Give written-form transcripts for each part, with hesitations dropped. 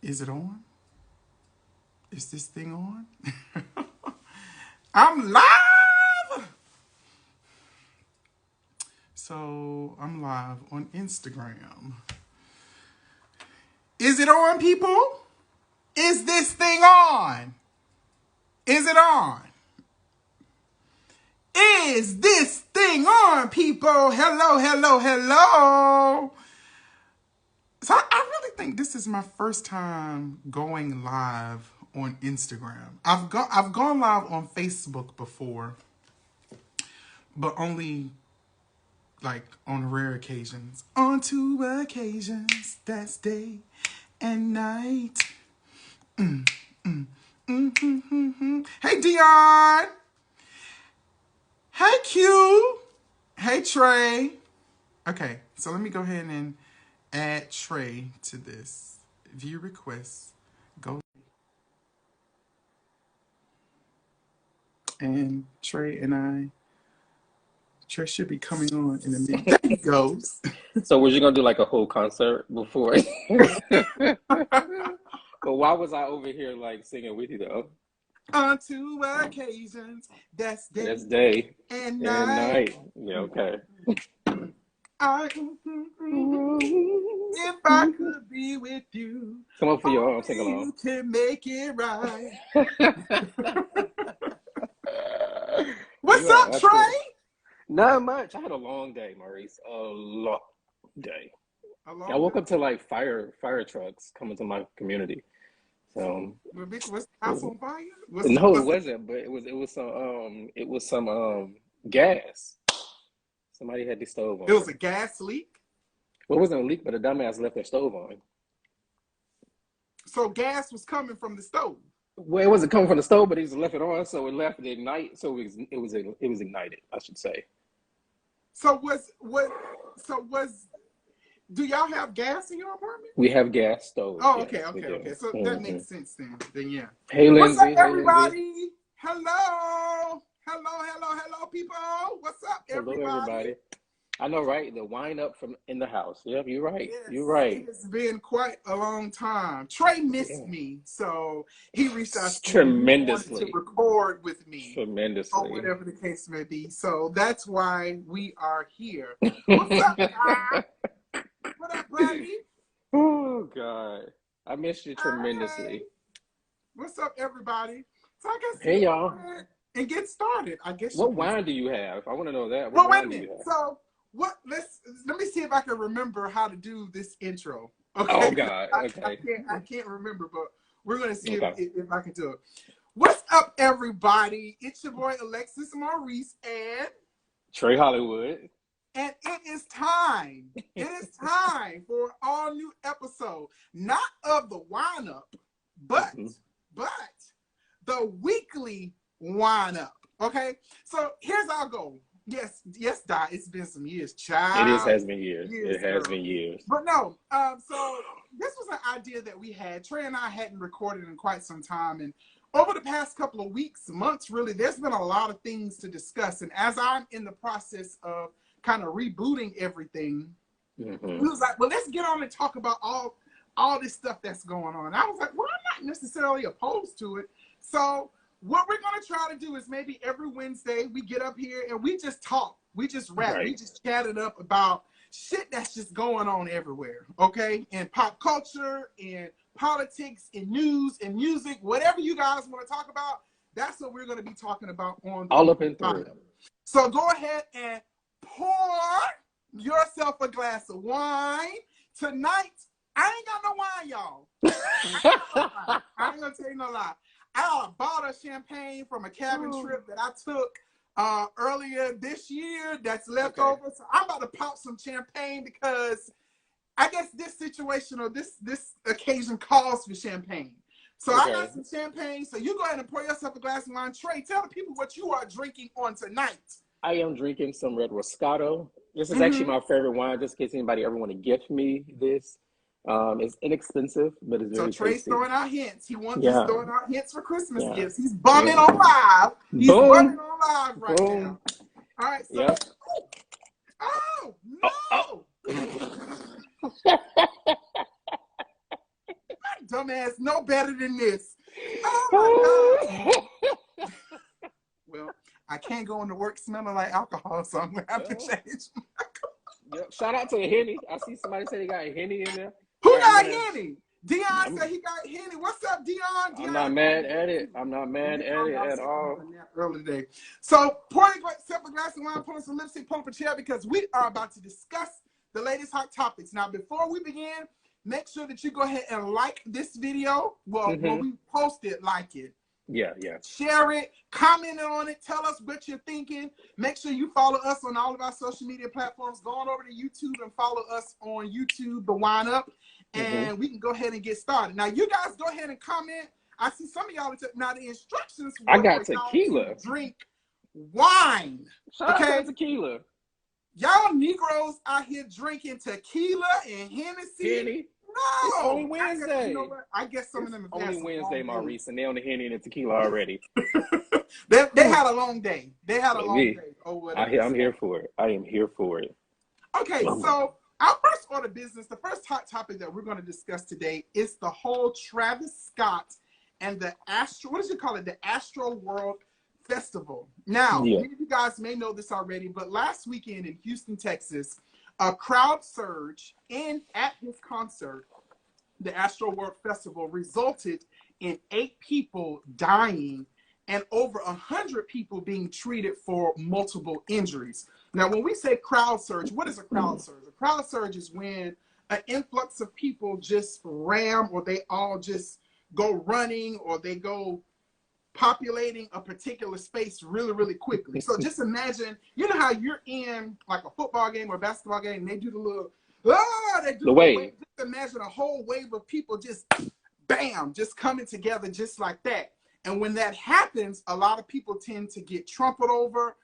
Is it on? Is this thing on? I'm live! So, I'm live on Instagram. Is it on, people? Is this thing on? Is it on? Is this thing on, people? Hello, hello, hello. So I really think this is my first time going live on Instagram. I've gone live on Facebook before, but only like on rare occasions. On two occasions, that's day and night. Hey Dion. Hey Q. Hey Trey. Okay, so let me go ahead and add Trey to this. View requests. Go. And Trey should be coming on in a minute. There he goes. So was you gonna do like a whole concert before? But why was I over here like singing with you though? On two occasions, that's day That's day and and night. night. Yeah, okay. I, if I could be with you, Come up for your own only sing along. you can make it right. What's up, Trey? Cool. Not much. I had a long day, Maurice. A long day. I woke up to like fire trucks coming to my community. So was the house on fire? No, it wasn't. But it was some gas. Somebody had the stove on. It was a gas leak. Well, it wasn't a leak, but a dumbass left their stove on. So gas was coming from the stove. Well, it wasn't coming from the stove, but he just left it on, so it left it ignite. So it was ignited, I should say. So do y'all have gas in your apartment? We have gas stoves. Oh, yes, okay. So that makes sense then. Then yeah. Hey, Lindsay. What's up, everybody? Hello, people. What's up, everybody? Hello, everybody. I know, right? The wind up from in the house. Yep, you're right. Yes, you're right. It's been quite a long time. Trey missed me, so he reached out to tremendously to record with me. Tremendously. Or whatever the case may be. So that's why we are here. What's up, guys? What up, buddy? Oh, God. I missed you tremendously. Hey. What's up, everybody? So I guess hey, y'all. And get started. I guess. What wine do you have? I want to know that. Well, wait a minute. So let me see if I can remember how to do this intro. Okay. Oh God. Okay. I can't remember, but we're gonna see if I can do it. What's up, everybody? It's your boy AlexisMaurice and Trey Hollywood. And it is time. It is time for an all new episode, not of the Wine Up, but the weekly Wine Up. Okay. So here's our goal. Yes, Di. It's been some years, child. It has been years. It has been years. But no. So this was an idea that we had. Trey and I hadn't recorded in quite some time, and over the past couple of weeks, months, really, there's been a lot of things to discuss. And as I'm in the process of kind of rebooting everything, we was like, well, let's get on and talk about all this stuff that's going on. I was like, well, I'm not necessarily opposed to it. So what we're going to try to do is maybe every Wednesday we get up here and we just talk. We just rap. Right. We just chat it up about shit that's just going on everywhere, okay? In pop culture, in politics, in news, in music, whatever you guys want to talk about, that's what we're going to be talking about on the all up in through. So go ahead and pour yourself a glass of wine. Tonight, I ain't got no wine, y'all. I ain't gonna tell you no lie. I got a bottle of champagne from a cabin trip that I took earlier this year that's left over. So I'm about to pop some champagne because I guess this situation or this occasion calls for champagne. So I got some champagne. So you go ahead and pour yourself a glass of wine. Trey, tell the people what you are drinking on tonight. I am drinking some Red Roscato. This is actually my favorite wine, just in case anybody ever want to gift me this. It's inexpensive, but it's very tasty. So Trey's throwing out hints. He wants us throwing out hints for Christmas gifts. He's bumming on live. He's bumming on live right now. All right. So, oh, no. My dumbass no better than this. Oh my God. Well, I can't go into work smelling like alcohol, so I'm gonna have to change. Yep. Shout out to Henny. I see somebody say they got a Henny in there. Who got Henny? Dion said he got Henny. What's up, Dion? I'm not mad at it. I'm not mad at it at all. Early today. So, pouring a glass of wine, pulling some lipstick, pull up a chair, because we are about to discuss the latest hot topics. Now, before we begin, make sure that you go ahead and like this video. Well, when we post it, like it. Yeah. Share it, comment on it, tell us what you're thinking. Make sure you follow us on all of our social media platforms. Go on over to YouTube and follow us on YouTube, The Wine Up, and we can go ahead and get started. Now, you guys go ahead and comment. I see some of y'all. Now, the instructions were I got tequila. Drink wine. Shout out to tequila. Y'all Negroes out here drinking tequila and Hennessy. No, it's only Wednesday. I guess some of them have only Wednesday, Maurice, and they on the Henny and the tequila already. they had a long day. They had a long day. I'm here for it. I am here for it. Okay, so our first order of business, the first hot topic that we're going to discuss today is the whole Travis Scott and the the Astroworld Festival. Now, many of you guys may know this already, but last weekend in Houston, Texas, a crowd surge at his concert, the Astroworld Festival, resulted in 8 people dying and over 100 people being treated for multiple injuries. Now, when we say crowd surge, what is a crowd surge? A crowd surge is when an influx of people just ram, or they all just go running, or they go populating a particular space really, really quickly. So just imagine, you know how you're in like a football game or a basketball game, and they do the little, the wave. Just imagine a whole wave of people just, bam, just coming together just like that. And when that happens, a lot of people tend to get trampled over,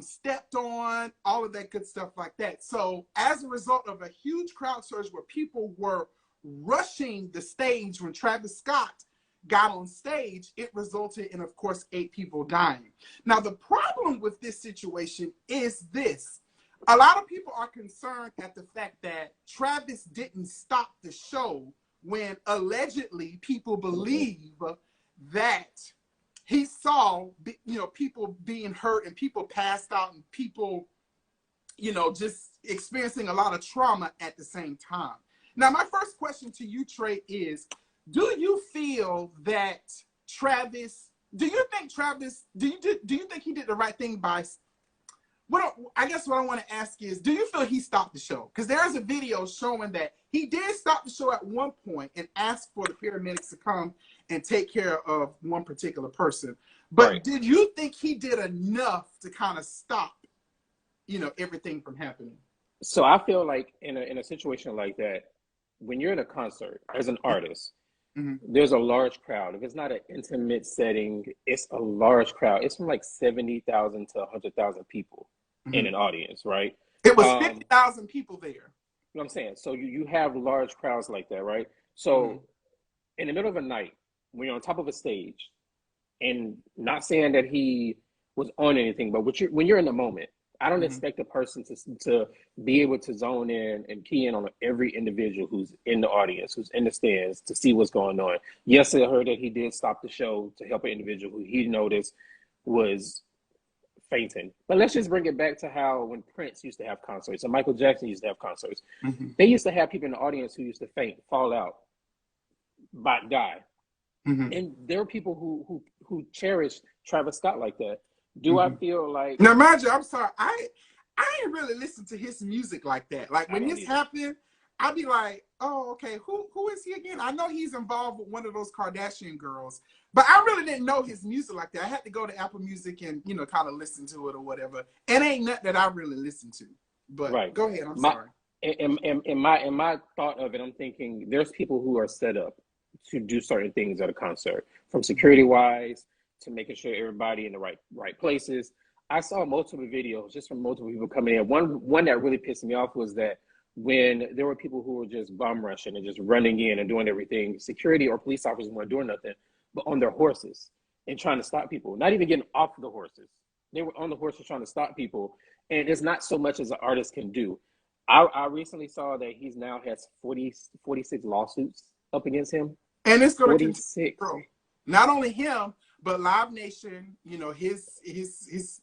stepped on, all of that good stuff like that. So as a result of a huge crowd surge where people were rushing the stage when Travis Scott got on stage, it resulted in, of course, 8 people dying. Now, the problem with this situation is this. A lot of people are concerned at the fact that Travis didn't stop the show when allegedly people believe that he saw, people being hurt and people passed out and people, just experiencing a lot of trauma at the same time. Now, my first question to you, Trey, is, do you feel that Travis, do you think he did the right thing by, I guess what I want to ask is, do you feel he stopped the show? Because there is a video showing that he did stop the show at one point and asked for the paramedics to come and take care of one particular person. But did you think he did enough to kind of stop, everything from happening? So I feel like in a situation like that, when you're in a concert as an artist, there's a large crowd. If it's not an intimate setting, it's a large crowd. It's from like 70,000 to 100,000 people in an audience, right? It was 50,000 people there. You know what I'm saying? So you have large crowds like that, right? So in the middle of the night, when you're on top of a stage, and not saying that he was on anything, but when you're in the moment, I don't expect a person to be able to zone in and key in on every individual who's in the audience, who's in the stands, to see what's going on. Yes, I heard that he did stop the show to help an individual who he noticed was fainting. But let's just bring it back to how when Prince used to have concerts and Michael Jackson used to have concerts, they used to have people in the audience who used to faint, fall out, die. And there are people who cherish Travis Scott like that. Do I feel like... Now, mind you, I'm sorry. I ain't really listened to his music like that. Like, when this happened, I'd be like, oh, okay, who is he again? I know he's involved with one of those Kardashian girls, but I really didn't know his music like that. I had to go to Apple Music and, kind of listen to it or whatever. It ain't nothing that I really listen to. But go ahead, I'm sorry. In my thought of it, I'm thinking there's people who are set up to do certain things at a concert, from security-wise, to making sure everybody in the right places. I saw multiple videos just from multiple people coming in. One that really pissed me off was that when there were people who were just bum rushing and just running in and doing everything, security or police officers weren't doing nothing, but on their horses and trying to stop people, not even getting off the horses. They were on the horses trying to stop people. And it's not so much as an artist can do. I recently saw that he's now has 46 lawsuits up against him. And it's going to continue 46. to grow. Not only him, but Live Nation, you know, his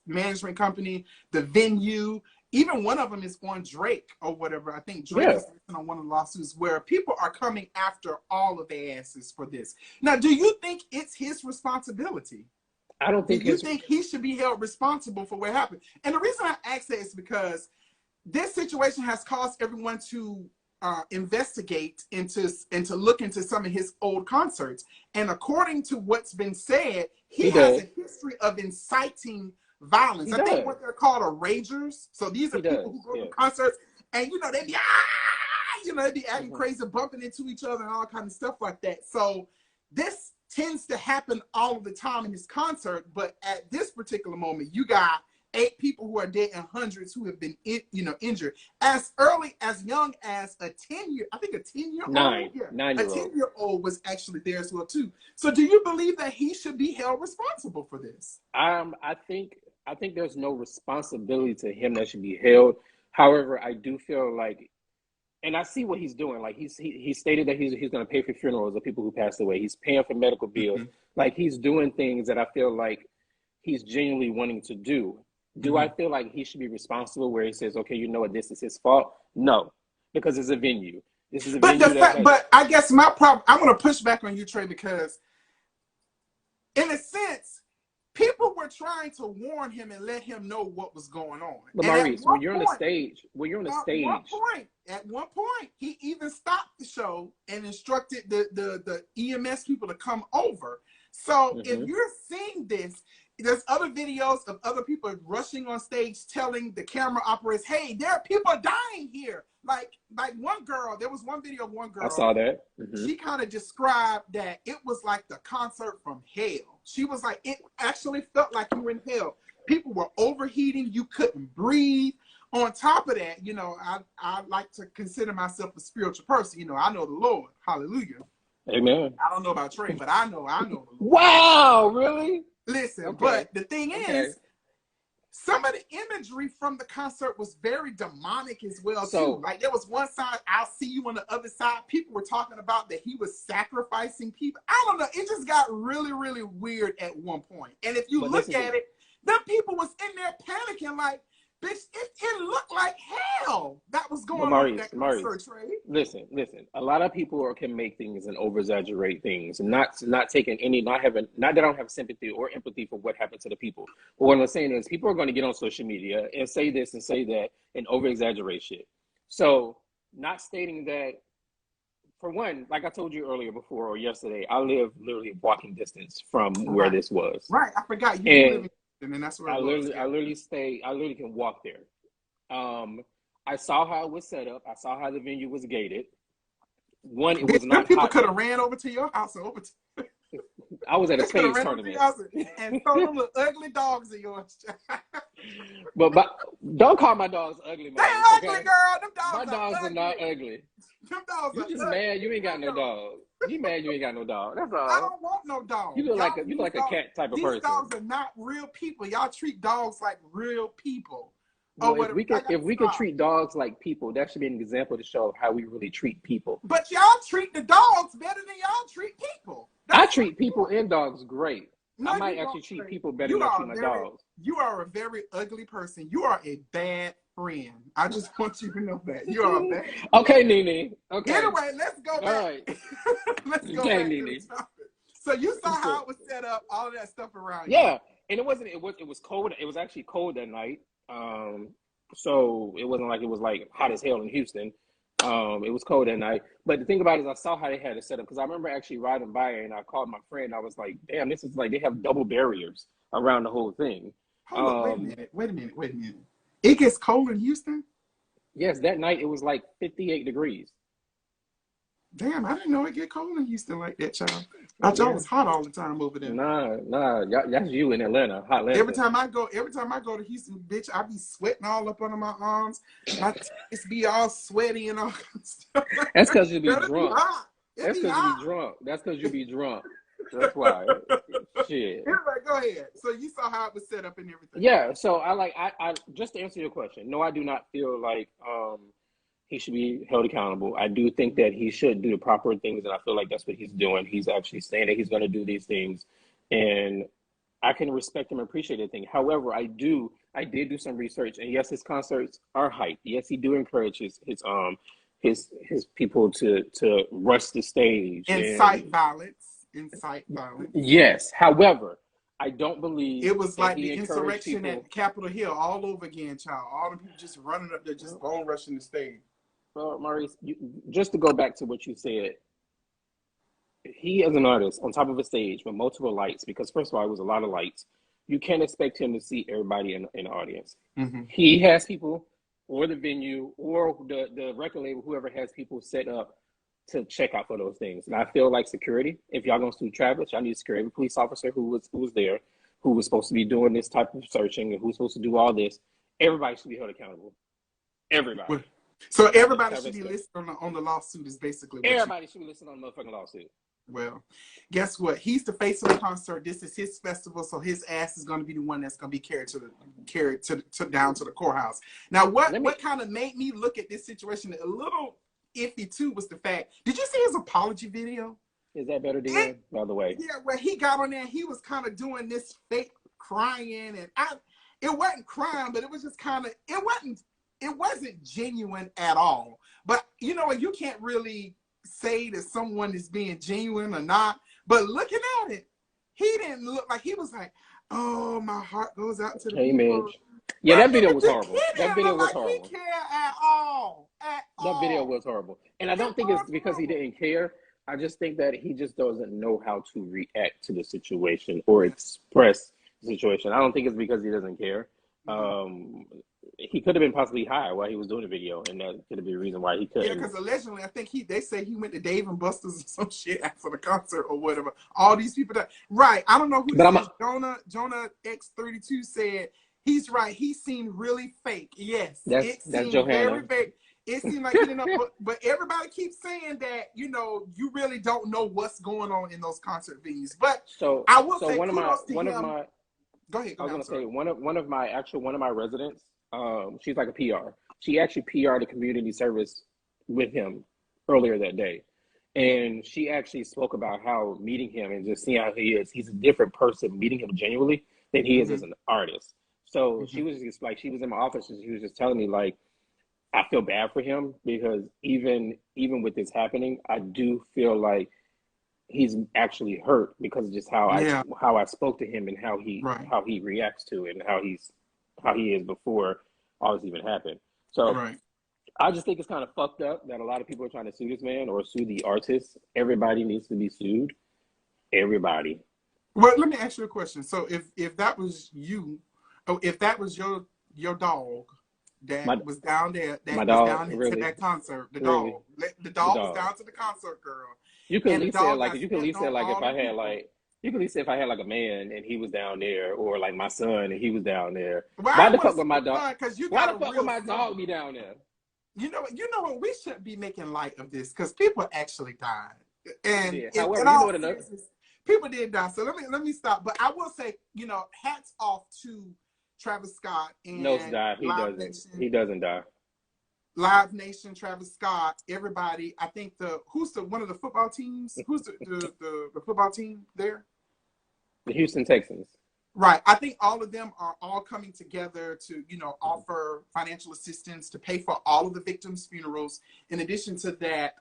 management company, the venue, even one of them is on Drake or whatever. I think Drake is on one of the lawsuits where people are coming after all of their asses for this. Now, do you think it's his responsibility? I don't think. Do you think he should be held responsible for what happened? And the reason I ask that is because this situation has caused everyone to investigate into look into some of his old concerts. And according to what's been said, he has a history of inciting violence. I think what they're called are ragers. So these are people who go to concerts and, you know, they be acting crazy, bumping into each other and all kinds of stuff like that. So this tends to happen all of the time in his concert. But at this particular moment, you got 8 people who are dead and hundreds who have been, injured. As young as a 10-year-old. 10-year-old was actually there as well too. So, do you believe that he should be held responsible for this? I think there's no responsibility to him that should be held. However, I do feel like, and I see what he's doing. Like he stated that he's going to pay for funerals of people who passed away. He's paying for medical bills. Like he's doing things that I feel like he's genuinely wanting to do. Do I feel like he should be responsible where he says, okay, you know what, this is his fault? No, because it's a venue. This is a venue. But I guess my problem, I'm going to push back on you, Trey, because in a sense, people were trying to warn him and let him know what was going on. But Maurice, when you're on the stage, at one point, he even stopped the show and instructed the EMS people to come over. So if you're seeing this, there's other videos of other people rushing on stage telling the camera operators, hey, there are people dying here. Like one girl, there was one video of one girl. I saw that. She kind of described that it was like the concert from hell. She was like, it actually felt like you were in hell. People were overheating. You couldn't breathe. On top of that, you know, I like to consider myself a spiritual person. You know, I know the Lord. Hallelujah. Amen. I don't know about Trey, but I know the Lord. Wow, really? Listen, but the thing is, some of the imagery from the concert was very demonic as well, too. Like, there was one side, I'll see you on the other side. People were talking about that he was sacrificing people. I don't know. It just got really, really weird at one point. And if you look at it, them people was in there panicking like, bitch, it looked like hell that was going on in that concert, Trey. Listen. A lot of people can make things and over-exaggerate things, and not taking any, not that I don't have sympathy or empathy for what happened to the people. But what I'm saying is, people are going to get on social media and say this and say that and over-exaggerate shit. So, not stating that, for one, like I told you earlier before or yesterday, I live literally walking distance from where this was. Right, I forgot you live in. And then that's where I literally can walk there. I saw how it was set up. I saw how the venue was gated. One, it was not. People could have ran over to your house and over to. I was at a spades tournament and throw them little ugly dogs of yours. but don't call my dogs ugly, man. They're ugly, girl. Them dogs my dogs are not ugly. Them dogs you just mad you ain't got no dog. You mad you ain't got no dog. That's all. I don't want no dog. You look like a cat type of person. These dogs are not real people. Y'all treat dogs like real people. Well, if we can treat dogs like people, that should be an example to show how we really treat people. But y'all treat the dogs better than y'all treat people. I treat people and dogs great. No, I might actually treat people better than I treat my dogs. You are a very ugly person. You are a bad friend. I just want you to know that. You are a bad friend. Okay, Nene. Okay. Anyway, let's go back. All right. Let's go back to the topic. So you saw how it was set up, all of that stuff around you. Yeah. And it was cold. It was actually cold that night. So it wasn't like it was like hot as hell in Houston. It was cold that night. But the thing about it is I saw how they had it set up because I remember actually riding by and I called my friend. I was like, damn, this is like they have double barriers around the whole thing. Hold on, wait a minute. It gets cold in Houston? Yes, that night it was like 58 degrees. Damn, I didn't know it get cold in Houston like that, child. I thought it was hot all the time over there. Nah, that's you in Atlanta, hot Atlanta. Every time I go to Houston, bitch, I be sweating all up under my arms. My tits be all sweaty and all kinds of stuff. That's because you be drunk. That's because you be drunk. That's because you be drunk. That's why. Shit. Anyway, go ahead. So you saw how it was set up and everything. Yeah. So I just to answer your question. No, I do not feel like he should be held accountable. I do think that he should do the proper things, and I feel like that's what he's doing. He's actually saying that he's going to do these things, and I can respect him and appreciate the thing. However, I did do some research, and yes, his concerts are hyped. Yes, he do encourage his people to rush the stage, incite violence. Yes, however, I don't believe it was like he the encouraged insurrection people. at Capitol Hill all over again, child. All the people just running up there, just bone rushing the stage. Well, Maurice, just to go back to what you said, he as an artist on top of a stage with multiple lights, because first of all, it was a lot of lights. You can't expect him to see everybody in the audience. He has people, or the venue, or the record label, whoever has people set up to check out for those things. And I feel like security, if y'all gonna sue Travis, y'all need to secure every police officer who was there, who was supposed to be doing this type of searching, and who's supposed to do all this. Everybody should be held accountable. Everybody. So everybody should be listed on the lawsuit is basically what everybody should be listed on the motherfucking lawsuit. Well, guess what? He's the face of the concert. This is his festival, so his ass is going to be the one that's going to be carried down to the courthouse. Now, what kind of made me look at this situation a little iffy too was the fact. Did you see his apology video? Is that better, Dean? By the way, yeah. Where he got on there, he was kind of doing this fake crying, and it wasn't crying, but it was just kind of it wasn't genuine at all. But you know, you can't really say that someone is being genuine or not, but looking at it, he didn't look like he was like, oh, my heart goes out to the people. Yeah, that video was horrible. That video was horrible. He didn't care at all. That video was horrible. And I don't think it's because he didn't care. I just think that he just doesn't know how to react to the situation or express the situation. I don't think it's because he doesn't care. He could have been possibly high while he was doing the video, and that could have been a reason why he couldn't. Yeah, because allegedly, I think they say he went to Dave and Buster's or some shit after the concert or whatever. All these people right. I don't know who this is. Jonah X32 said he's right. He seemed really fake. Yes, that's Johanna. Very fake. It seemed like he didn't know, but everybody keeps saying that you really don't know what's going on in those concert venues. But I will say one of my go ahead. I was gonna say one of my residents. She's like a PR. She actually PR'd a community service with him earlier that day. And she actually spoke about how meeting him and just seeing how he is, he's a different person meeting him genuinely than he is as an artist. So she was just like, she was in my office and she was just telling me like, I feel bad for him because even with this happening, I do feel like he's actually hurt because of just how I spoke to him and how he reacts to it and how he is before all this even happened. So I just think it's kind of fucked up that a lot of people are trying to sue this man or sue the artist. Everybody needs to be sued. Everybody. Well, let me ask you a question. So if that was you, if that was your dog that was down there, that was down to that concert, the dog was down to the concert, girl. You could at least say like if I had like. You can at least say if I had like a man and he was down there, or like my son and he was down there. Well, why the fuck would my dog? Why the fuck would my dog be down there? You know what? We shouldn't be making light of this because people actually died, and people did die. So let me stop. But I will say, hats off to Travis Scott and die. He doesn't die. Live Nation, Travis Scott, everybody. I think who's one of the football teams? Who's the football team there? The Houston Texans. Right. I think all of them are all coming together to, offer financial assistance to pay for all of the victims' funerals. In addition to that,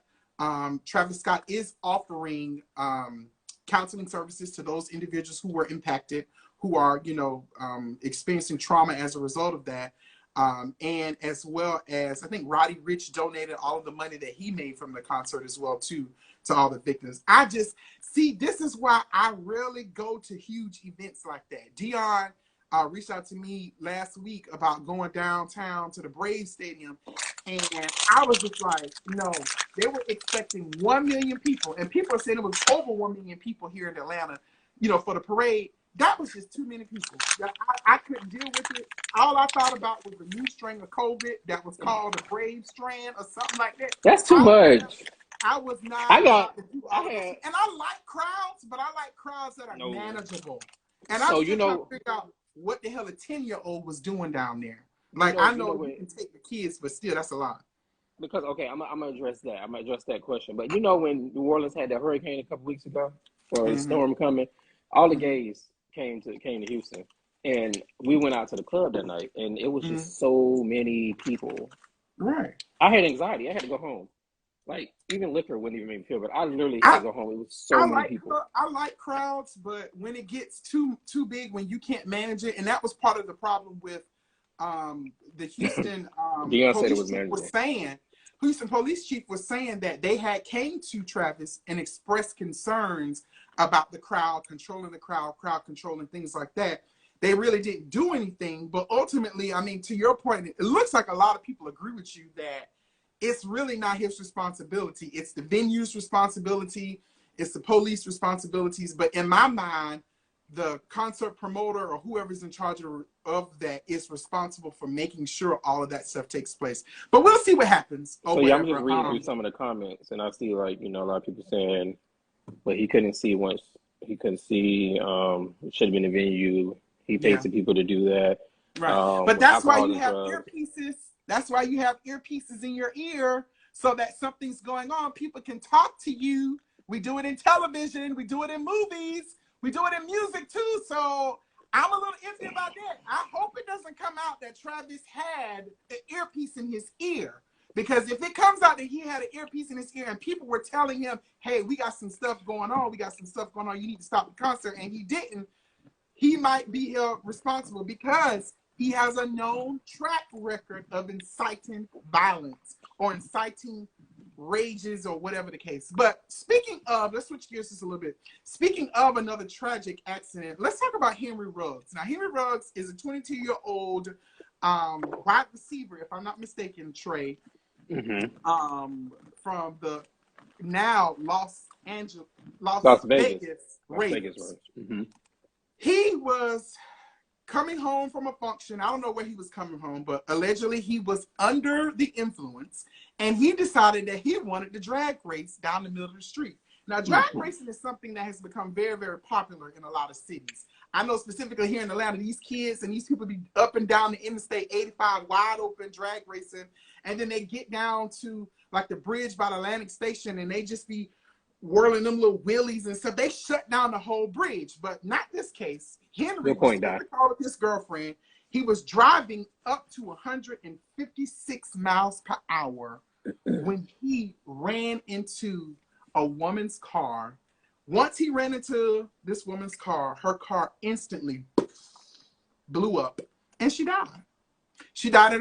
Travis Scott is offering counseling services to those individuals who were impacted, who are, experiencing trauma as a result of that. And as well as I think Roddy Ricch donated all of the money that he made from the concert as well too to all the victims. I just see this is why I rarely go to huge events like that. Dion reached out to me last week about going downtown to the Braves Stadium, and I was just like, no, they were expecting 1 million people, and people are saying it was over 1 million people here in Atlanta, for the parade. That was just too many people. I couldn't deal with it. All I thought about was the new strain of COVID that was called the Brave strand or something like that. That's too much. I was not. And I like crowds, but I like crowds that are manageable. And I was trying to figure out what the hell a 10-year-old was doing down there. Like, I know you can take the kids, but still, that's a lot. because okay, I'm gonna address that. I'm gonna address that question. But you know, when New Orleans had that hurricane a couple weeks ago, or a Mm-hmm. storm coming, all the Mm-hmm. gays came to Houston, and we went out to the club that night, and it was Mm-hmm. just so many people. Right. I had anxiety. I had to go home. Like even liquor wouldn't even make me feel, but I literally had to I go home. It was so many people. I like crowds, but when it gets too big, when you can't manage it, and that was part of the problem with the Houston Dion said it police was chief was manageable. saying. Houston police chief was saying that they had came to Travis and expressed concerns about the crowd, controlling the crowd controlling, things like that. They really didn't do anything, but ultimately, I mean, to your point, it looks like a lot of people agree with you that it's really not his responsibility. It's the venue's responsibility. It's the police responsibilities. But in my mind, the concert promoter or whoever's in charge of that is responsible for making sure all of that stuff takes place. But we'll see what happens or So yeah, I'm whatever. just reading through some of the comments, and I see like a lot of people saying, but he couldn't see once he couldn't see. It should have been a venue. He paid Yeah, some people to do that. right. But that's why Alcohol you and have drugs. earpieces. That's why you have earpieces in your ear so that something's going on. People can talk to you. We do it in television. We do it in movies. We do it in music too. So I'm a little iffy about that. I hope it doesn't come out that Travis had an earpiece in his ear. Because if it comes out that he had an earpiece in his ear and people were telling him, hey, we got some stuff going on. We got some stuff going on. You need to stop the concert. And he didn't. He might be held responsible because he has a known track record of inciting violence or inciting rages or whatever the case. But speaking of, let's switch gears just a little bit. Speaking of another tragic accident, let's talk about Henry Ruggs. Now, Henry Ruggs is a 22-year-old wide receiver, if I'm not mistaken, Trey, from the now Las Vegas Raiders. Mm-hmm. He was coming home from a function. I don't know where he was coming home, but allegedly he was under the influence, and he decided that he wanted to drag race down the middle of the street. Now, drag racing is something that has become very, very popular in a lot of cities. I know specifically here in Atlanta, these kids and these people be up and down the Interstate 85 wide open drag racing, and then they get down to like the bridge by the Atlantic Station, and they just be whirling them little wheelies and stuff. They shut down the whole bridge, but not this case. Henry was in the car with his girlfriend. He was driving up to 156 miles per hour when he ran into a woman's car. Once he ran into this woman's car, her car instantly blew up and she died. She died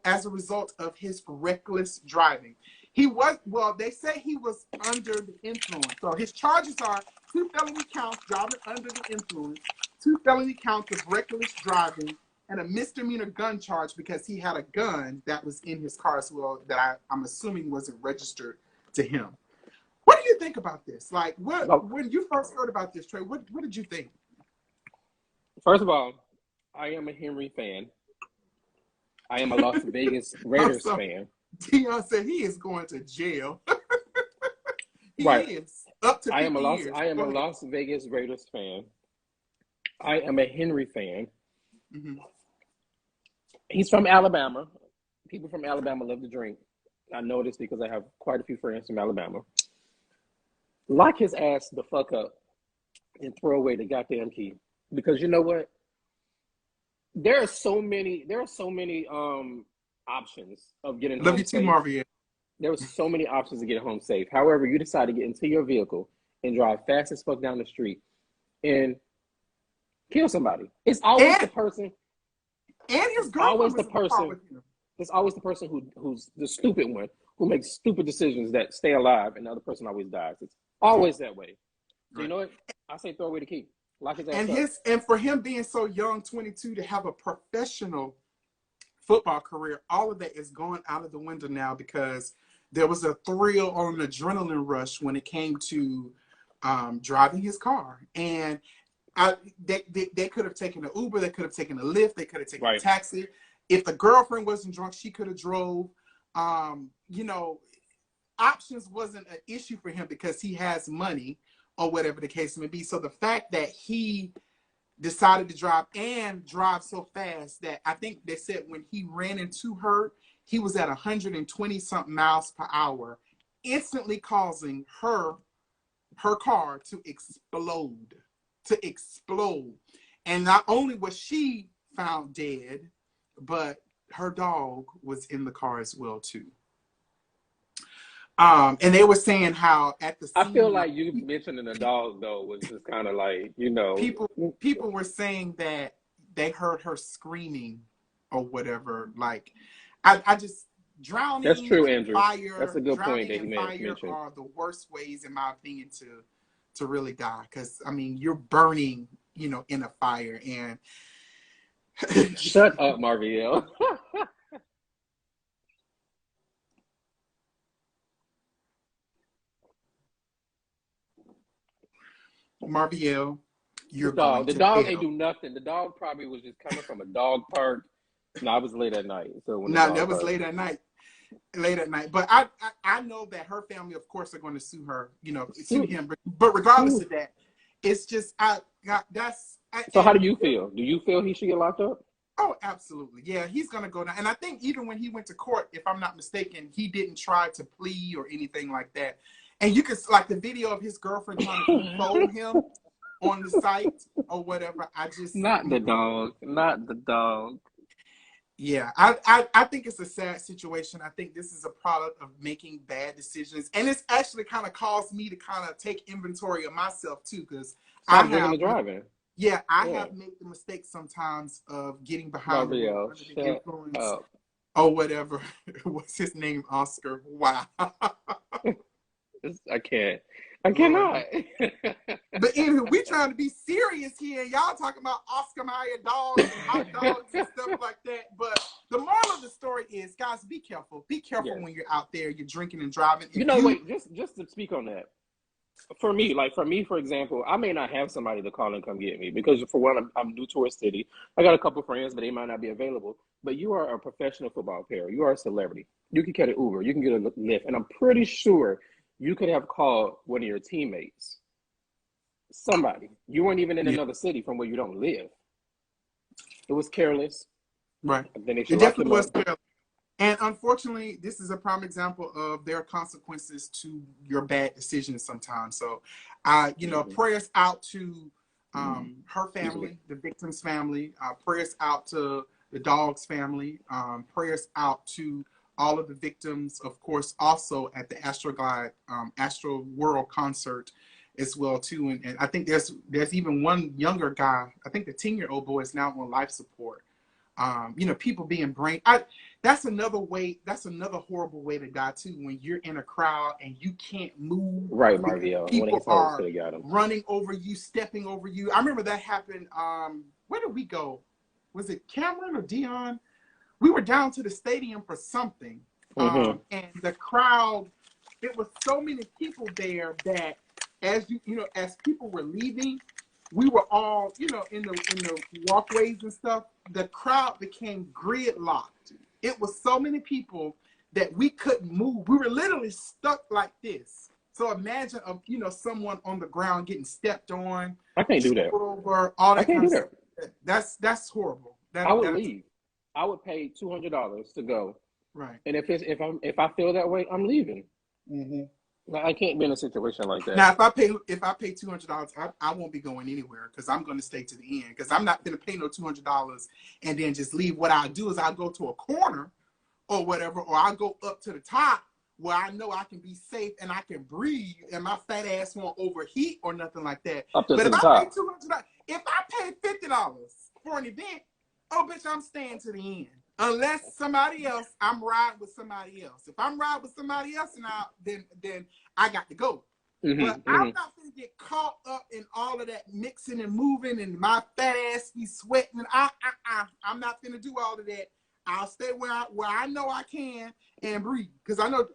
as a result of his reckless driving. He was, well, they say he was under the influence. So his charges are 2 felony counts, driving under the influence, 2 felony counts of reckless driving, and a misdemeanor gun charge because he had a gun that was in his car as well that I'm assuming wasn't registered to him. What do you think about this? Like, when you first heard about this, Trey, what did you think? First of all, I am a Henry fan. I am a Las Vegas Raiders fan. Dion said he is going to jail. He is. Up to 50 years. I am a Las Vegas Raiders fan. I am a Henry fan. Mm-hmm. He's from Alabama. People from Alabama love to drink. I know this because I have quite a few friends from Alabama. Lock his ass the fuck up and throw away the goddamn key. Because you know what? There are so many options of getting home safe. Love you too, Marvia. There were so many options to get home safe. However, you decide to get into your vehicle and drive fast as fuck down the street and kill somebody. It's always the person. And his girlfriend was it's always the person who's the stupid one who makes stupid decisions that stay alive, and the other person always dies. It's always that way. So you know what? I say throw away the key. Lock his ass up. And for him being so young, 22, to have a professional football career, all of that is going out of the window now because there was a thrill or an adrenaline rush when it came to driving his car. And they could have taken an Uber, they could have taken a Lyft, they could have taken a taxi. If the girlfriend wasn't drunk, she could have drove. Options wasn't an issue for him because he has money or whatever the case may be. So the fact that he decided to drive so fast that I think they said when he ran into her, he was at 120 something miles per hour, instantly causing her car to explode. And not only was she found dead, but her dog was in the car as well too. And they were saying how at the scene, I feel like you mentioning the dog though was just kind of like, you know, people were saying that they heard her screaming or whatever. Like, I just drowning. That's true, Andrew. Fire. That's a good point Drowning that and he fire mentioned. are the worst ways, in my opinion, to really die. Because I mean, you're burning, you know, in a fire. And shut up, Marviel. Marviel, you're the dog ain't do nothing. The dog probably was just coming from a dog park. No, I was late at night. So when that was late at night. But I know that her family, of course, are going to sue her, you know, sue him. But regardless of that, it's just so how do you feel? Do you feel he should get locked up? Oh, absolutely. Yeah, he's going to go down. And I think even when he went to court, if I'm not mistaken, he didn't try to plead or anything like that. And you could, like, the video of his girlfriend trying to console him on the site or whatever. Not the dog. Yeah, I think it's a sad situation. I think this is a product of making bad decisions. And it's actually kind of caused me to kind of take inventory of myself too, because I have driving. Yeah, I have made the mistake sometimes of getting behind the wheel under the influence or whatever. What's his name? Oscar. Wow. I cannot. But anyway, we trying to be serious here. Y'all talking about Oscar Mayer dogs and hot dogs and stuff like that. But the moral of the story is, guys, be careful. Be careful when you're out there, you're drinking and driving. Wait, just to speak on that. For me, for example, I may not have somebody to call and come get me because, for one, I'm new to a city. I got a couple friends, but they might not be available. But you are a professional football player. You are a celebrity. You can get an Uber. You can get a Lyft. And I'm pretty sure you could have called one of your teammates. Somebody. You weren't even in another city from where you don't live. It was careless. Right. And then it definitely was careless. And unfortunately, this is a prime example of their consequences to your bad decisions sometimes. So, prayers out to her family, the victim's family. Prayers out to the dog's family. Prayers out to all of the victims, of course, also at the Astroworld concert as well too. And I think there's even one younger guy. I think the 10-year-old boy is now on life support. People being that's another horrible way to die too, when you're in a crowd and you can't move. Right, Marviel. People are running over you, stepping over you. I remember that happened. Where did we go? Was it Cameron or Dion? We were down to the stadium for something. And the crowd, it was so many people there that as people were leaving, we were all, in the walkways and stuff. The crowd became gridlocked. It was so many people that we couldn't move. We were literally stuck like this. So imagine, someone on the ground getting stepped on. I can't do that. Over, all that I can't do that. That's horrible. I would leave. I would pay $200 to go. Right. And if I feel that way, I'm leaving. Mm-hmm. I can't be in a situation like that. Now, if I pay $200, I won't be going anywhere because I'm going to stay to the end, because I'm not going to pay no $200 and then just leave. What I'll do is I'll go to a corner or whatever, or I'll go up to the top where I know I can be safe and I can breathe and my fat ass won't overheat or nothing like that. But if I pay $200, if I pay $50 for an event, oh, bitch, I'm staying to the end. Unless somebody else, I'm riding with somebody else. If I'm riding with somebody else, then I got to go. But I'm not going to get caught up in all of that mixing and moving and my fat ass be sweating. I'm not going to do all of that. I'll stay where I know I can and breathe. Because I know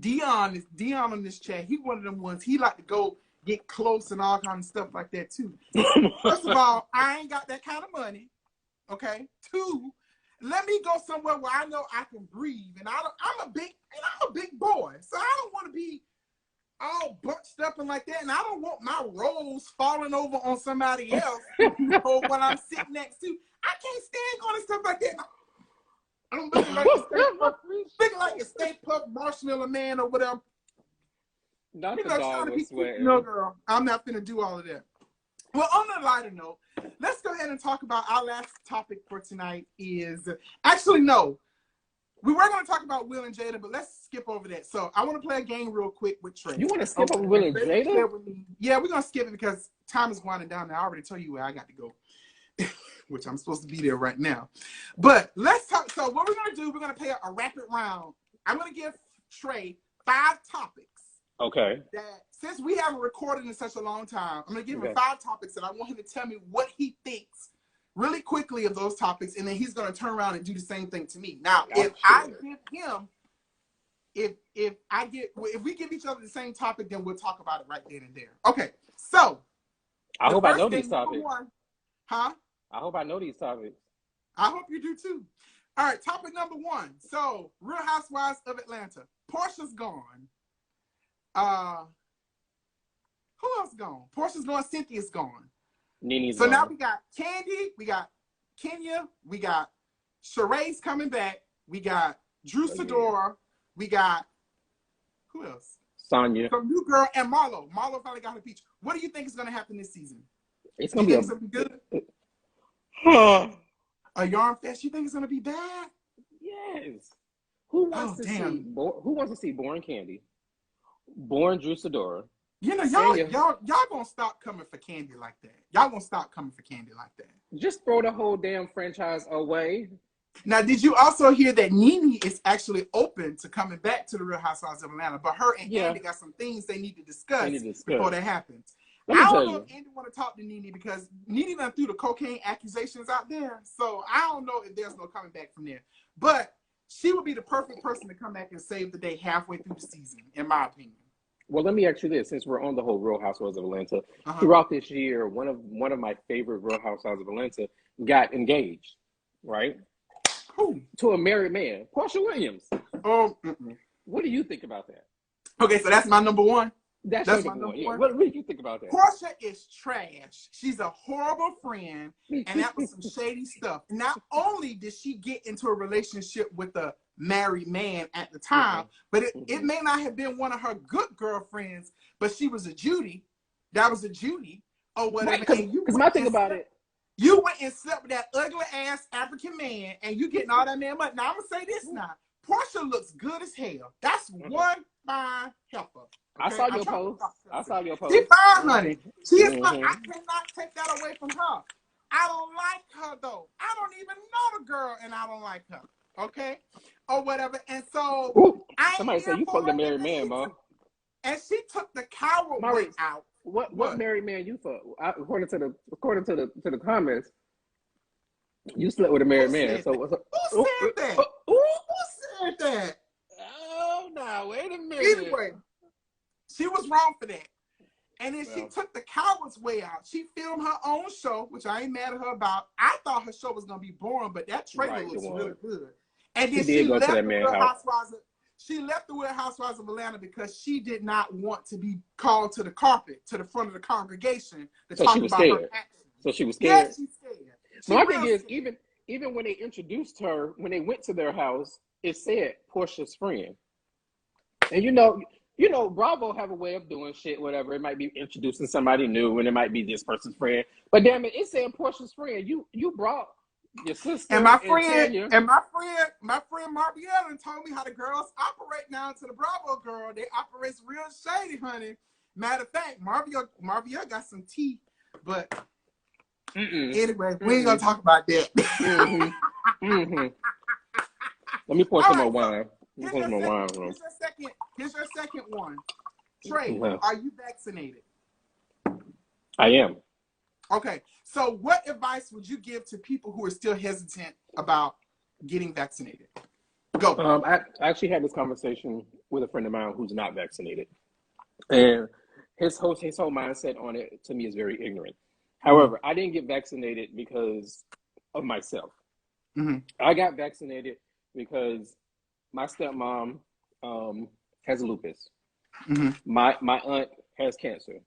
Dion on this chat. He one of them ones. He like to go get close and all kinds of stuff like that too. First of all, I ain't got that kind of money. Okay. 2, let me go somewhere where I know I can breathe, and I'm a big boy, so I don't want to be all bunched up and like that, and I don't want my rolls falling over on somebody else when I'm sitting next to. I can't stand going and stuff like that. I'm looking like a Stay Puft Marshmallow Man or whatever. Not the dog was sweating. No, girl, I'm not gonna do all of that. Well, on a lighter note, let's go ahead and talk about our last topic for tonight. Is actually no, we were going to talk about Will and Jada, but let's skip over that. So I want to play a game real quick with Trey. You want to skip over Will and Jada? Yeah, we're going to skip it because time is winding down. Now I already told you where I got to go, which I'm supposed to be there right now. But let's talk. So what we're going to do, we're going to play a rapid round. I'm going to give Trey 5 topics. Okay. That since we haven't recorded in such a long time, I'm going to give him 5 topics, and I want him to tell me what he thinks really quickly of those topics, and then he's going to turn around and do the same thing to me. Now, if we give each other the same topic, then we'll talk about it right then and there. Okay. So, I hope I know these topics. I hope I know these topics. I hope you do too. All right. Topic number 1. So, Real Housewives of Atlanta. Portia's gone. Who else gone? Portia's gone. Cynthia's gone. Nene's so gone. Now we got Candy, we got Kenya, we got Sheree's coming back, we got Drew Sidora, we got who else? Sonya. Some new girl, and Marlo. Marlo finally got her peach. What do you think is going to happen this season? It's going to be good. A yarn fest? You think it's going to be bad? Yes. Who wants to see Born Candy? Born Drew Sidora. You know, y'all gonna stop coming for Candy like that. Y'all gonna stop coming for Candy like that. Just throw the whole damn franchise away. Now, did you also hear that Nene is actually open to coming back to the Real Housewives of Atlanta? But her and Andy got some things they need to discuss before that happens. I don't know if Andy want to talk to Nene because Nene done threw the cocaine accusations out there. So I don't know if there's no coming back from there. But she would be the perfect person to come back and save the day halfway through the season, in my opinion. Well, let me ask you this: since we're on the whole Real Housewives of Atlanta, throughout this year, one of my favorite Real Housewives of Atlanta got engaged, right? Who? To a married man, Portia Williams. Oh, what do you think about that? Okay, so that's my number 1. That's my number 1. Yeah. What do you think about that? Portia is trash. She's a horrible friend, and that was some shady stuff. Not only did she get into a relationship with a married man at the time, but it may not have been one of her good girlfriends, but she was a Judy. That was a Judy or whatever. Because my thing about it, you went and slept with that ugly ass African man, and you getting all that man money. Now I'm gonna say this now. Portia looks good as hell. That's one fine heifer. Okay? I saw your post. She's fine, honey. She is fine. I cannot take that away from her. I don't like her though. I don't even know the girl, and I don't like her. Okay, or whatever. And so somebody said you fucked a married man, Mo. And she took the coward way out. What married man you fucked? According to the comments, you slept with a married man. So who said that? Who said that? Oh no! Wait a minute. Anyway, she was wrong for that. And then she took the coward's way out. She filmed her own show, which I ain't mad at her about. I thought her show was gonna be boring, but that trailer looks really good. And then she left the Real Housewives. She left the Real Housewives of Atlanta because she did not want to be called to the carpet, to the front of the congregation to talk about her actions. So she was scared. Yes, she's scared. My thing is, even when they introduced her, when they went to their house, it said Portia's friend. And you know, Bravo have a way of doing shit, whatever. It might be introducing somebody new, and it might be this person's friend. But damn it, it's saying Portia's friend. You brought your sister and my friend Marbiella told me how the girls operate now to the Bravo girl. They operate real shady, honey. Matter of fact, Marbiella got some tea, but anyway, we ain't gonna talk about that. Let me pour some more wine. Here's your second one. Trey, are you vaccinated? I am. Okay, so what advice would you give to people who are still hesitant about getting vaccinated? Go. I actually had this conversation with a friend of mine who's not vaccinated, and his whole mindset on it to me is very ignorant. However, I didn't get vaccinated because of myself. I got vaccinated because my stepmom has lupus. My aunt has cancer.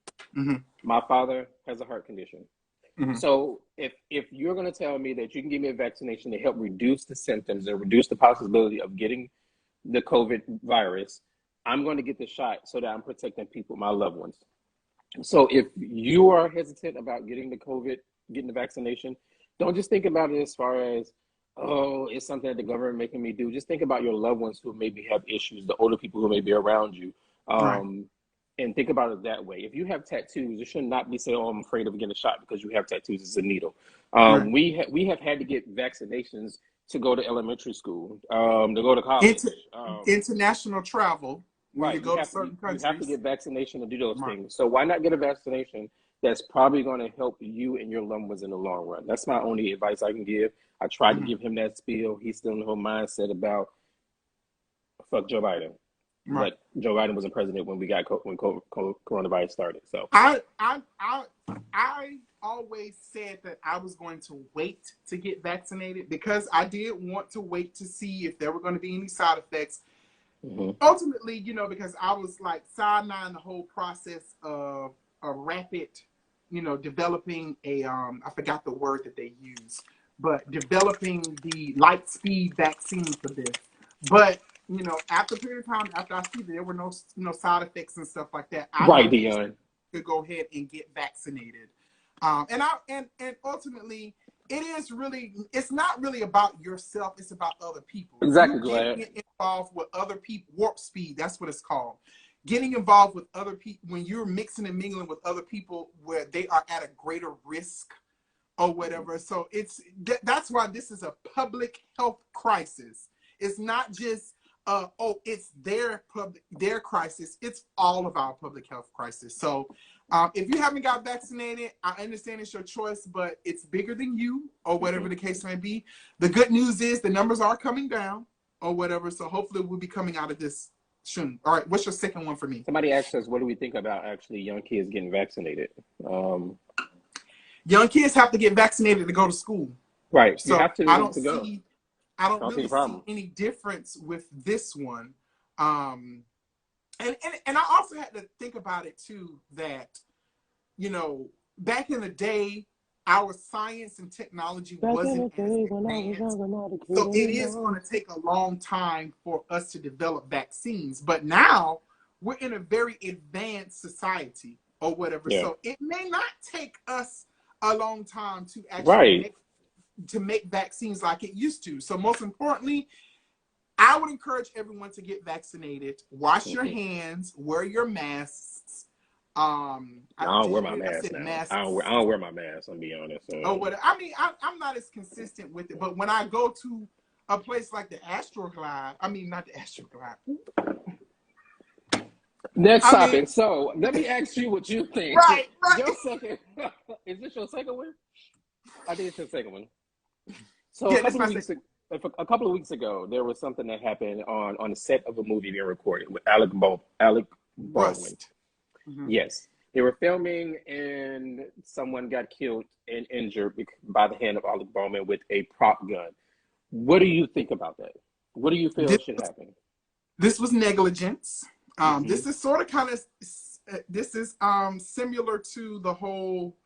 My father has a heart condition. Mhm. So if you're going to tell me that you can give me a vaccination to help reduce the symptoms and reduce the possibility of getting the COVID virus, I'm going to get the shot so that I'm protecting people, my loved ones. So if you are hesitant about getting the vaccination, don't just think about it as far as, oh, it's something that the government making me do. Just think about your loved ones who maybe have issues, the older people who may be around you. Right. And think about it that way. If you have tattoos, you should not be saying, "Oh, I'm afraid of getting a shot because you have tattoos. It's a needle." Right. We have had to get vaccinations to go to elementary school, to go to college. International travel, when you Right. go to certain You have to countries. get vaccination to do those Right. things. So why not get a vaccination that's probably going to help you and your loved ones in the long run? That's my only advice I can give. I tried to Mhm. give him that spiel. He's still in the whole mindset about fuck Joe Biden. Right. But Joe Biden wasn't president when coronavirus started. So I always said that I was going to wait to get vaccinated because I did want to wait to see if there were going to be any side effects. Ultimately, because I was like sideline the whole process of a rapid, developing I forgot the word that they use, but developing the light speed vaccine for this. But, after a period of time, after I see that there were no side effects and stuff like that, I right, made Dion. to go ahead and get vaccinated. And ultimately, it's not really about yourself, it's about other people. Exactly, You Glad. getting involved with other people, warp speed, that's what it's called. Getting involved with other people when you're mixing and mingling with other people where they are at a greater risk or whatever. So that's why this is a public health crisis. It's not just it's their crisis. It's all of our public health crisis. So if you haven't got vaccinated, I understand it's your choice, but it's bigger than you or whatever the case may be. The good news is the numbers are coming down or whatever. So hopefully we'll be coming out of this soon. All right, what's your second one for me? Somebody asked us, what do we think about actually young kids getting vaccinated? Young kids have to get vaccinated to go to school. Right, you So have to I don't go. really see any difference with this one. And I also had to think about it too, that, back in the day, our science and technology wasn't as advanced. So it is going to take a long time for us to develop vaccines. But now we're in a very advanced society or whatever. Yeah. So it may not take us a long time to actually make vaccines like it used to. So most importantly, I would encourage everyone to get vaccinated. Wash your hands. Wear your masks. I don't wear my mask now. Masks. I don't wear my mask. I'm be honest. Oh, what? I mean, I'm not as consistent with it. But when I go to a place like the Astroglide, not the Astroglide. Next topic. So let me ask you what you think. Right. Your second. Is this your second one? I think it's your second one. So yeah, a couple of weeks ago, there was something that happened on the set of a movie being recorded with Alec Baldwin. Mm-hmm. Yes, they were filming, and someone got killed and injured by the hand of Alec Baldwin with a prop gun. What do you think about that? What do you feel should happen? This was negligence. This is sort of this is similar to the whole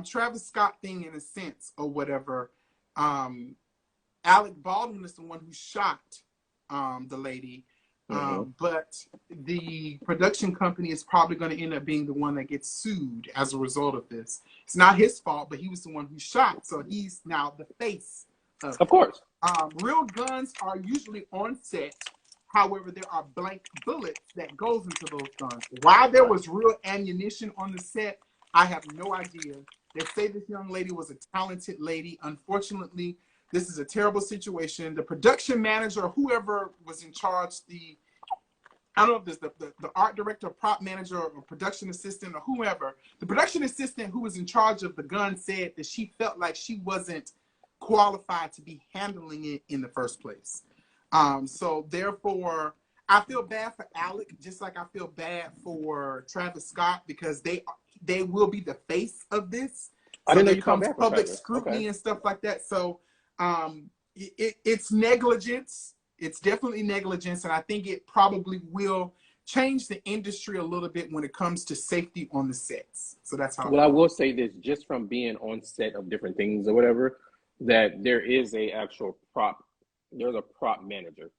Travis Scott thing in a sense or whatever. Alec Baldwin is the one who shot the lady, but the production company is probably going to end up being the one that gets sued as a result of this. It's not his fault, but he was the one who shot, so he's now the face of course. Real guns are usually on set. However, there are blank bullets that goes into those guns. Why there was real ammunition on the set, I have no idea. They say this young lady was a talented lady. Unfortunately, this is a terrible situation. The production manager, or whoever was in charge, I don't know if this the art director, prop manager, or production assistant, or whoever. The production assistant who was in charge of the gun said that she felt like she wasn't qualified to be handling it in the first place. So therefore, I feel bad for Alec, just like I feel bad for Travis Scott, because they will be the face of this. So I didn't know there you comes come back public scrutiny and stuff like that. So it's negligence. It's definitely negligence, and I think it probably will change the industry a little bit when it comes to safety on the sets. So that's how. Well, I will say this, just from being on set of different things or whatever, that there is there's a prop manager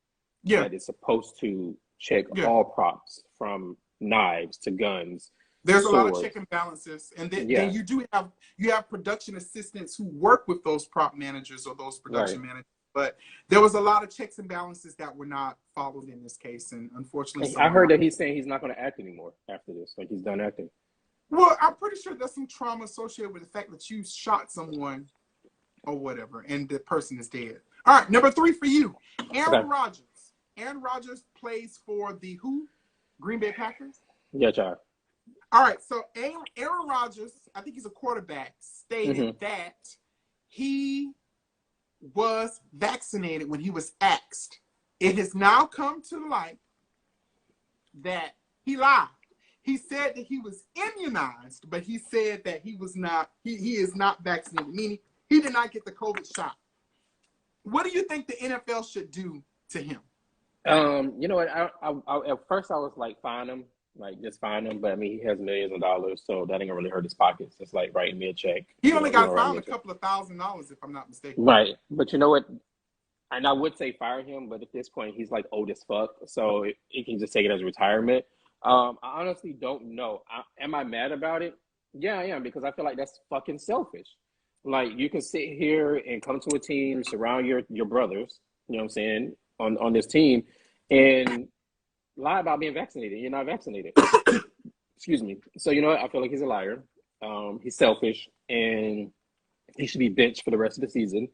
that is supposed to check all props, from knives to guns. There's a lot of check and balances, and then you have production assistants who work with those prop managers or those production managers. But there was a lot of checks and balances that were not followed in this case, and unfortunately, I heard that he's saying he's not going to act anymore after this. Like, he's done acting. Well, I'm pretty sure there's some trauma associated with the fact that you shot someone or whatever, and the person is dead. All right, number 3 for you, Aaron Rodgers. Aaron Rodgers plays for the who? Green Bay Packers? Yeah, child. All right, so Aaron Rodgers, I think he's a quarterback, stated that he was vaccinated when he was asked. It has now come to light that he lied. He said that he was immunized, but he said that he was not. He is not vaccinated, meaning he did not get the COVID shot. What do you think the NFL should do to him? You know what? I at first I was like, fine him, just fine him. But I mean, he has millions of dollars, so that ain't gonna really hurt his pockets. It's like writing me a check. He only got fined a couple of $1,000, if I'm not mistaken. Right, but you know what? And I would say fire him, but at this point, he's like old as fuck, so he can just take it as retirement. I honestly don't know. Am I mad about it? Yeah, I am, because I feel like that's fucking selfish. Like, you can sit here and come to a team, surround your brothers, you know what I'm saying, on this team, and lie about being vaccinated. You're not vaccinated. Excuse me. So, you know what? I feel like he's a liar. He's selfish, and he should be benched for the rest of the season.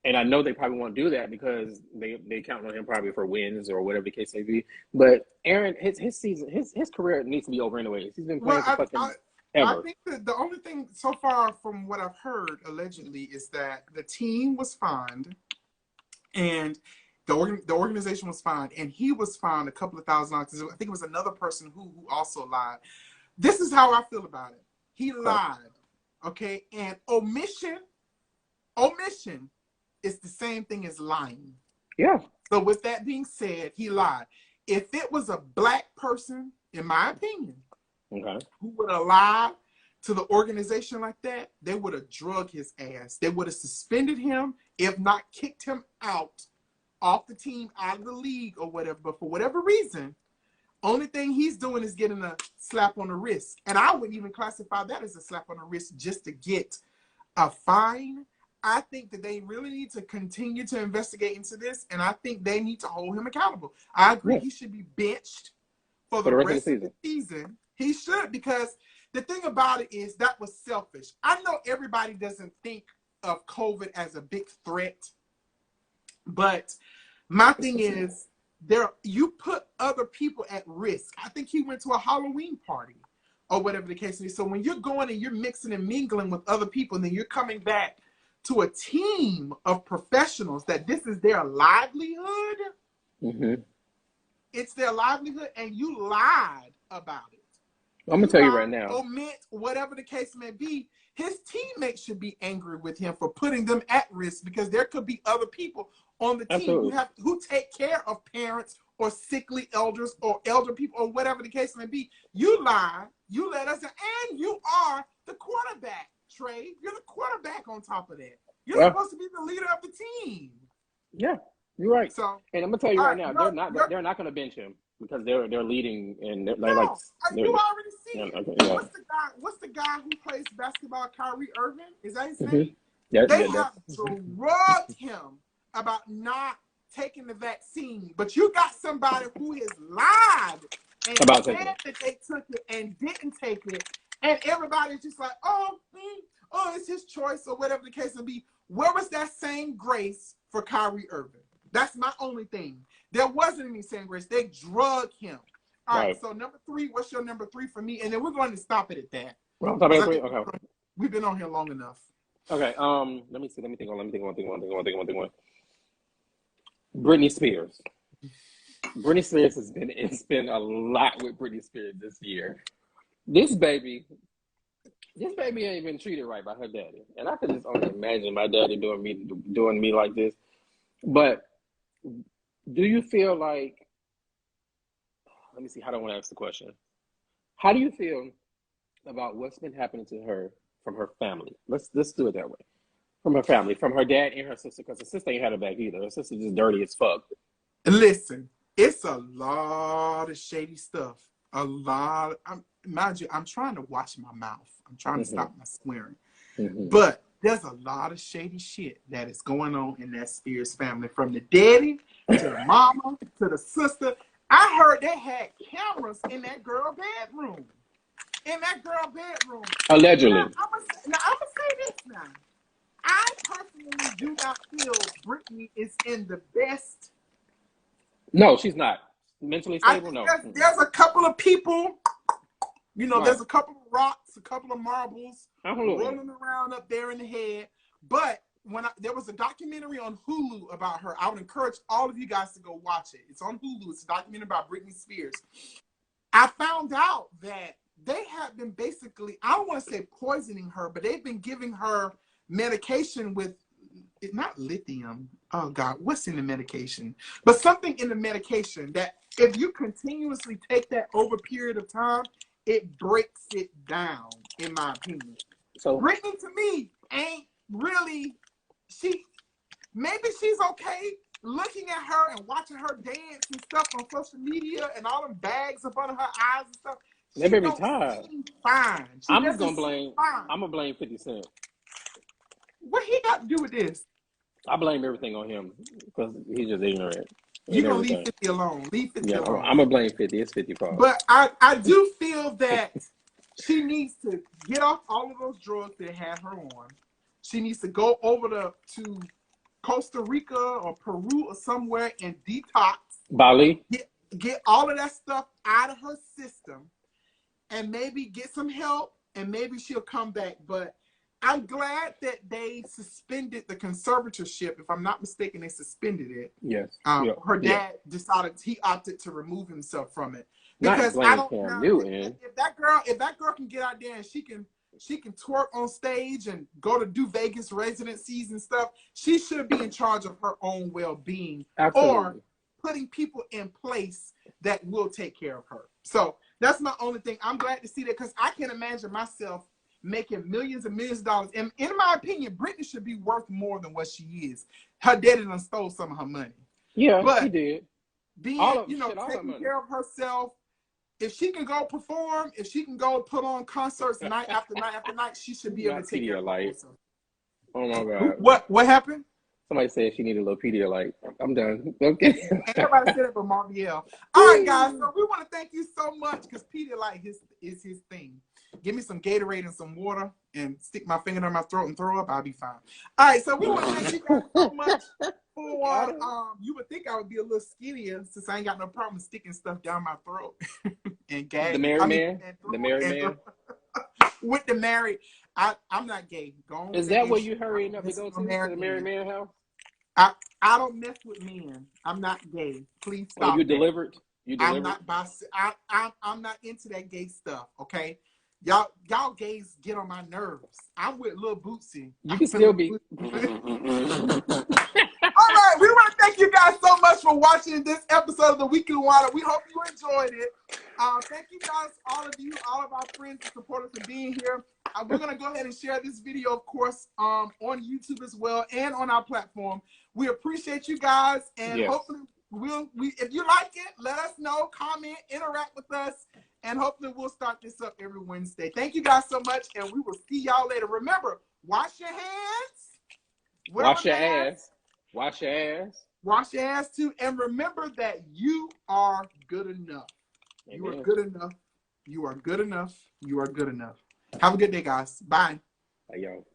And I know they probably won't do that because they count on him probably for wins or whatever the case may be. But Aaron, his season, his career needs to be over anyways. He's been playing for fucking ever. I think that the only thing so far from what I've heard allegedly is that the team was fined, and the organization was fined, and he was fined a couple of $1,000. I think it was another person who also lied. This is how I feel about it. He lied, okay? And omission is the same thing as lying. Yeah. So with that being said, he lied. If it was a black person, in my opinion, who would have lied to the organization like that, they would have drugged his ass. They would have suspended him, if not kicked him out, off the team, out of the league or whatever. But for whatever reason, only thing he's doing is getting a slap on the wrist. And I wouldn't even classify that as a slap on the wrist just to get a fine. I think that they really need to continue to investigate into this, and I think they need to hold him accountable. I agree he should be benched for the rest of the season. He should, because the thing about it is that was selfish. I know everybody doesn't think of COVID as a big threat, but my thing is, you put other people at risk. I think he went to a Halloween party or whatever the case is. So when you're going and you're mixing and mingling with other people, and then you're coming back to a team of professionals that this is their livelihood, it's their livelihood, and you lied about it. I'm going to tell you right now. Omit, whatever the case may be, his teammates should be angry with him for putting them at risk, because there could be other people on the team who take care of parents or sickly elders or elder people or whatever the case may be. You lied, you let us, and you are the quarterback. Trey, you're the quarterback on top of that. You're supposed to be the leader of the team. Yeah, you're right. So, and I'm gonna tell you right now, they're not gonna bench him because they're leading, and you already see it. What's the guy who plays basketball? Kyrie Irving, is that his name? They have drugged him about not taking the vaccine, but you got somebody who has lied and said that they took it and didn't take it. And everybody's just like, it's his choice or whatever the case may be. Where was that same grace for Kyrie Irving? That's my only thing. There wasn't any same grace. They drugged him. All right, so number 3, what's your number 3 for me? And then we're going to stop it at that. Well, okay. We've been on here long enough. Okay, let me think one. Britney Spears. Britney Spears it's been a lot with Britney Spears this year. This baby ain't been treated right by her daddy. And I could just only imagine my daddy doing me like this. But do you feel like let me see. How do I want to ask the question? How do you feel about what's been happening to her from her family? Let's do it that way. From her family, from her dad and her sister, because her sister ain't had her back either. Her sister's just dirty as fuck. Listen, it's a lot of shady stuff. A lot. Mind you, I'm trying to watch my mouth. I'm trying to stop my swearing. But there's a lot of shady shit that is going on in that Spears family, from the daddy to the mama to the sister. I heard they had cameras in that girl bedroom. Allegedly. Now, I'm gonna say this now. I personally do not feel Brittany is in the best. No, she's not. Mentally stable, no. There's a couple of people, you know, there's a couple of rocks, a couple of marbles rolling around up there in the head. But there was a documentary on Hulu about her. I would encourage all of you guys to go watch it. It's on Hulu. It's a documentary about Britney Spears. I found out that they have been basically, I don't want to say poisoning her, but they've been giving her medication with, not lithium. Oh God, what's in the medication? But something in the medication that if you continuously take that over a period of time, it breaks it down, in my opinion. So Brittany, to me, ain't really, maybe she's okay looking at her and watching her dance and stuff on social media and all them bags up under her eyes and stuff. They may be tired. Fine. I'm gonna blame 50 Cent. What he got to do with this? I blame everything on him because he's just ignorant. You're going to leave 50 alone. Leave 50 alone. I'm going to blame 50. It's 50 fault. But I do feel that she needs to get off all of those drugs that had her on. She needs to go over to Costa Rica or Peru or somewhere and detox. Bali. Get all of that stuff out of her system and maybe get some help and maybe she'll come back. But I'm glad that they suspended the conservatorship. If I'm not mistaken, they suspended it. Yes. Her dad decided he opted to remove himself from it because I don't know if that girl can get out there and she can twerk on stage and go to do Vegas residencies and stuff. She should be in charge of her own well-being or putting people in place that will take care of her. So that's my only thing. I'm glad to see that because I can imagine myself making millions and millions of dollars. And in my opinion, Brittany should be worth more than what she is. Her daddy done stole some of her money. Yeah, but he did. Being, taking care of herself. If she can go perform, if she can go put on concerts night after night after night, she should be able to take care of herself. Oh my God. What happened? Somebody said she needed a little Pedialyte. I'm done. Okay. Everybody said it but Marviel. All right, guys. So we want to thank you so much because Pedialyte is his thing. Give me some Gatorade and some water and stick my finger down my throat and throw up. I'll be fine. All right. So we want to thank you guys so much for, you would think I would be a little skinnier since I ain't got no problem sticking stuff down my throat and gagging. The married man? The married man? With the married, I'm not gay. Is that where you hurrying up to go to the married man house? I don't mess with men. I'm not gay. Please stop. Oh, you delivered? You delivered? I'm not into that gay stuff, okay? Y'all gays get on my nerves. I'm with Lil Bootsy. You can still be. All right, we want to thank you guys so much for watching this episode of the Weekly Water. We hope you enjoyed it. Thank you guys, all of you, all of our friends and supporters for being here. We're going to go ahead and share this video, of course, on YouTube as well and on our platform. We appreciate you guys, and hopefully if you like it, let us know, comment, interact with us, and hopefully we'll start this up every Wednesday. Thank you guys so much, and we will see y'all later. Remember, wash your hands. Wash your ass. Wash your ass. Wash your ass too. And remember that you are good enough. Amen. You are good enough. You are good enough. You are good enough. Have a good day, guys. Bye. Bye, y'all.